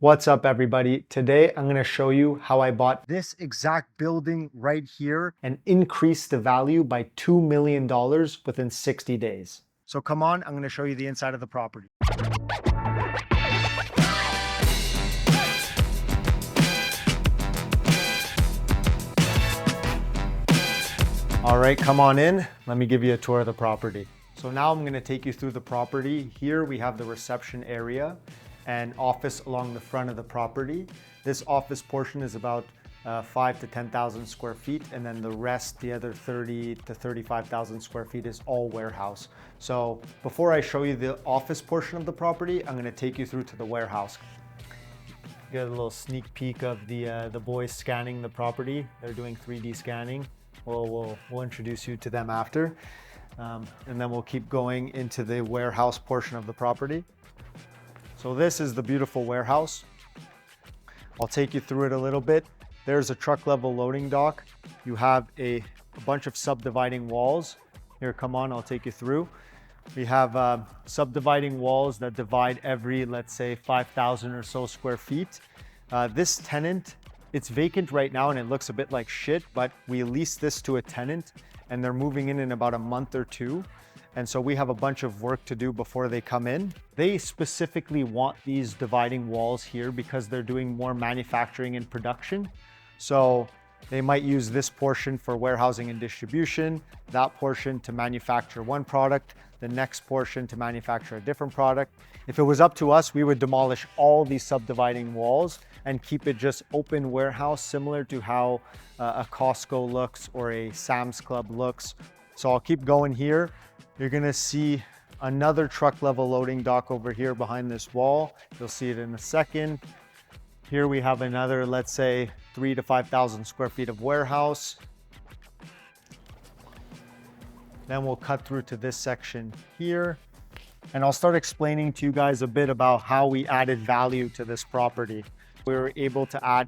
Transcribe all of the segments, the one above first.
What's up, everybody? Today, I'm going to show you how I bought this exact building right here and increased the value by $2 million within 60 days. So come on, I'm going to show you the inside of the property. All right, come on in. Let me give you a tour of the property. So now I'm going to take you through the property. Here we have the reception area and office along the front of the property. This office portion is about 5,000 to 10,000 square feet, and then the rest, the other 30 to 35,000 square feet, is all warehouse. So before I show you the office portion of the property, I'm going to take you through to the warehouse. Get a little sneak peek of the boys scanning the property. They're doing 3D scanning. We'll introduce you to them after, and then we'll keep going into the warehouse portion of the property. So this is the beautiful warehouse. I'll take you through it a little bit. There's a truck level loading dock. You have a bunch of subdividing walls. Here, come on, I'll take you through. We have subdividing walls that divide every, let's say, 5,000 or so square feet. This tenant, it's vacant right now and it looks a bit like shit, but we leased this to a tenant and they're moving in about a month or two. And so we have a bunch of work to do before they come in. They specifically want these dividing walls here because they're doing more manufacturing and production. So they might use this portion for warehousing and distribution, that portion to manufacture one product, the next portion to manufacture a different product. If it was up to us, we would demolish all these subdividing walls and keep it just open warehouse, similar to how a Costco looks or a Sam's Club looks. So I'll keep going here. You're gonna see another truck level loading dock over here behind this wall. You'll see it in a second. Here we have another, let's say, 3,000 to 5,000 square feet of warehouse. Then we'll cut through to this section here. And I'll start explaining to you guys a bit about how we added value to this property. We were able to add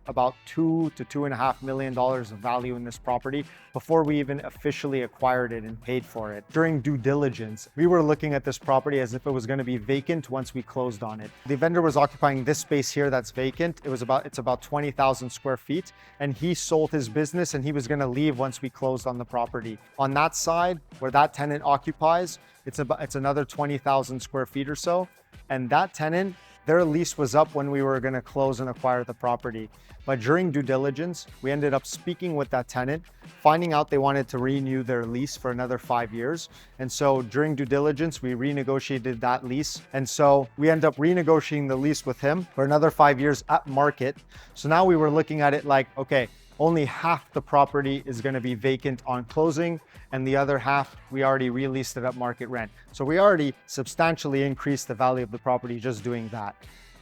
about $2 to $2.5 million of value in this property before we even officially acquired it and paid for it. During due diligence, we were looking at this property as if it was going to be vacant once we closed on it. The vendor was occupying this space here that's vacant. It's about 20,000 square feet, and he sold his business and he was going to leave once we closed on the property. On that side where that tenant occupies, it's another 20,000 square feet or so, and that tenant, their lease was up when we were going to close and acquire the property. But during due diligence, we ended up speaking with that tenant, finding out they wanted to renew their lease for another 5 years. And so during due diligence, we renegotiated that lease. And so we ended up renegotiating the lease with him for another 5 years at market. So now we were looking at it like, okay, only half the property is going to be vacant on closing, and the other half, we already released it at market rent. So we already substantially increased the value of the property just doing that.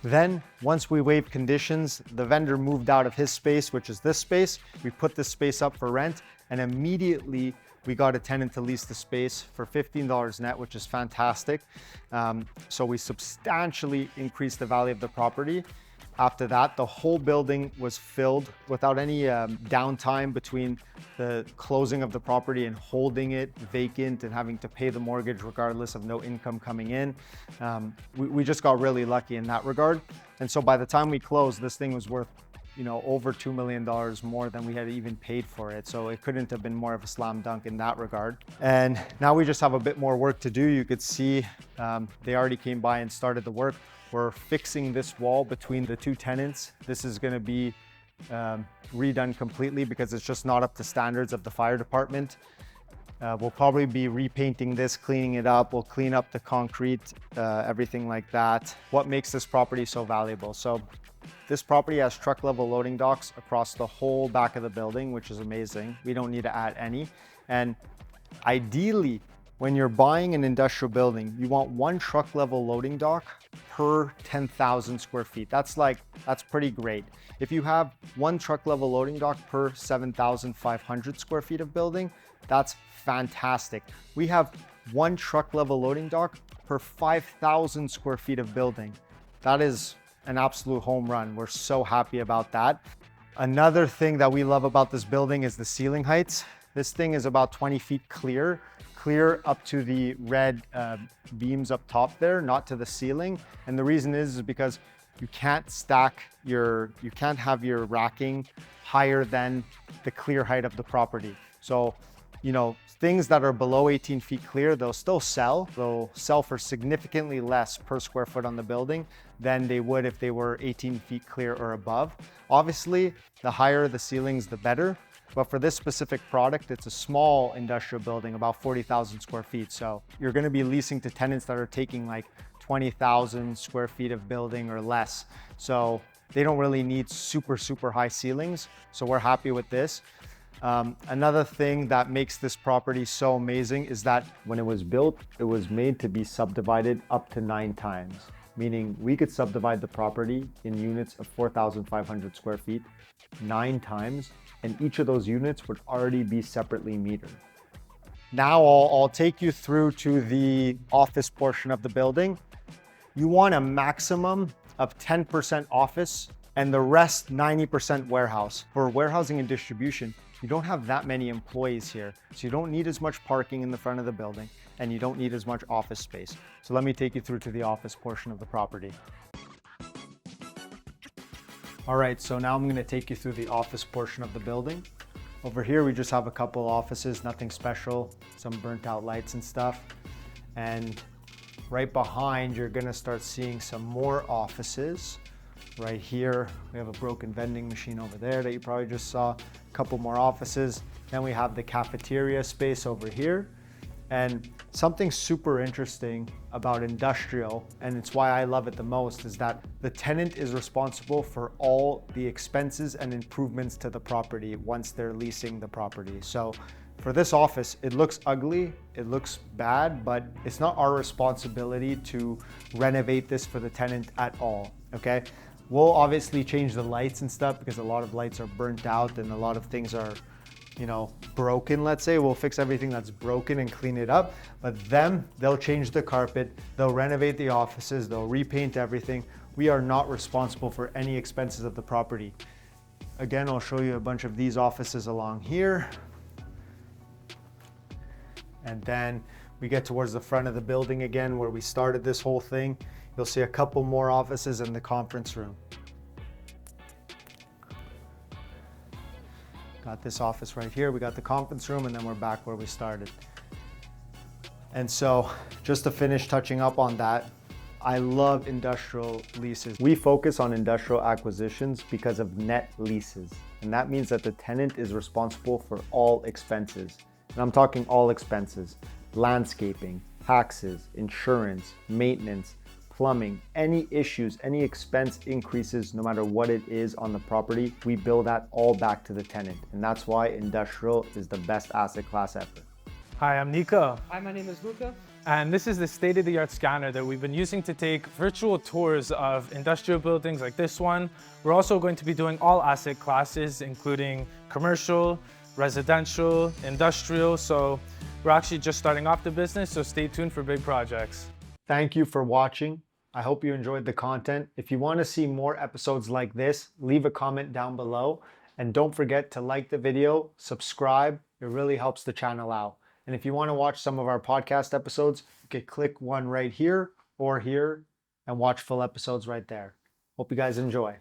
Then once we waived conditions, the vendor moved out of his space, which is this space. We put this space up for rent, and immediately we got a tenant to lease the space for $15 net, which is fantastic. So we substantially increased the value of the property. After that, the whole building was filled without any downtime between the closing of the property and holding it vacant and having to pay the mortgage regardless of no income coming in. We just got really lucky in that regard. And so by the time we closed, this thing was worth, over $2 million more than we had even paid for it. So it couldn't have been more of a slam dunk in that regard. And now we just have a bit more work to do. You could see they already came by and started the work. We're fixing this wall between the two tenants. This is going to be redone completely because it's just not up to standards of the fire department. We'll probably be repainting this, cleaning it up. We'll clean up the concrete, everything like that. What makes this property so valuable? So this property has truck level loading docks across the whole back of the building, which is amazing. We don't need to add any. And ideally, when you're buying an industrial building, you want one truck level loading dock per 10,000 square feet. That's pretty great. If you have one truck level loading dock per 7,500 square feet of building, that's fantastic. We have one truck level loading dock per 5,000 square feet of building. That is an absolute home run. We're so happy about that. Another thing that we love about this building is the ceiling heights. This thing is about 20 feet clear up to the red beams up top there, not to the ceiling. And the reason is because you can't have your racking higher than the clear height of the property. So, things that are below 18 feet clear, they'll still sell. They'll sell for significantly less per square foot on the building than they would if they were 18 feet clear or above. Obviously, the higher the ceilings, the better. But for this specific product, it's a small industrial building, about 40,000 square feet. So you're going to be leasing to tenants that are taking like 20,000 square feet of building or less. So they don't really need super, super high ceilings. So we're happy with this. Another thing that makes this property so amazing is that when it was built, it was made to be subdivided up to 9 times, meaning we could subdivide the property in units of 4,500 square feet 9 times, and each of those units would already be separately metered. Now I'll take you through to the office portion of the building. You want a maximum of 10% office and the rest 90% warehouse. For warehousing and distribution, you don't have that many employees here, so you don't need as much parking in the front of the building, and you don't need as much office space. So let me take you through to the office portion of the property. All right, so now I'm going to take you through the office portion of the building. Over here, we just have a couple offices, nothing special, some burnt out lights and stuff. And right behind, you're going to start seeing some more offices. Right here, we have a broken vending machine over there that you probably just saw. A couple more offices. Then we have the cafeteria space over here. And something super interesting about industrial, and it's why I love it the most, is that the tenant is responsible for all the expenses and improvements to the property once they're leasing the property. So for this office, it looks ugly, it looks bad, but it's not our responsibility to renovate this for the tenant at all, okay? We'll obviously change the lights and stuff because a lot of lights are burnt out and a lot of things are, broken, let's say. We'll fix everything that's broken and clean it up, but they'll change the carpet, they'll renovate the offices, they'll repaint everything. We are not responsible for any expenses of the property. Again, I'll show you a bunch of these offices along here. And then we get towards the front of the building again, where we started this whole thing. You'll see a couple more offices in the conference room. Got this office right here, we got the conference room, and then we're back where we started. And so just to finish touching up on that, I love industrial leases. We focus on industrial acquisitions because of net leases. And that means that the tenant is responsible for all expenses. And I'm talking all expenses: landscaping, taxes, insurance, maintenance, plumbing, any issues, any expense increases, no matter what it is on the property, we bill that all back to the tenant. And that's why industrial is the best asset class ever. Hi, I'm NICO. Hi, my name is Luca. And this is the state-of-the-art scanner that we've been using to take virtual tours of industrial buildings like this one. We're also going to be doing all asset classes, including commercial, residential, industrial. So we're actually just starting off the business, so stay tuned for big projects. Thank you for watching. I hope you enjoyed the content. If you want to see more episodes like this, leave a comment down below. And don't forget to like the video, subscribe. It really helps the channel out. And if you want to watch some of our podcast episodes, you can click one right here or here and watch full episodes right there. Hope you guys enjoy.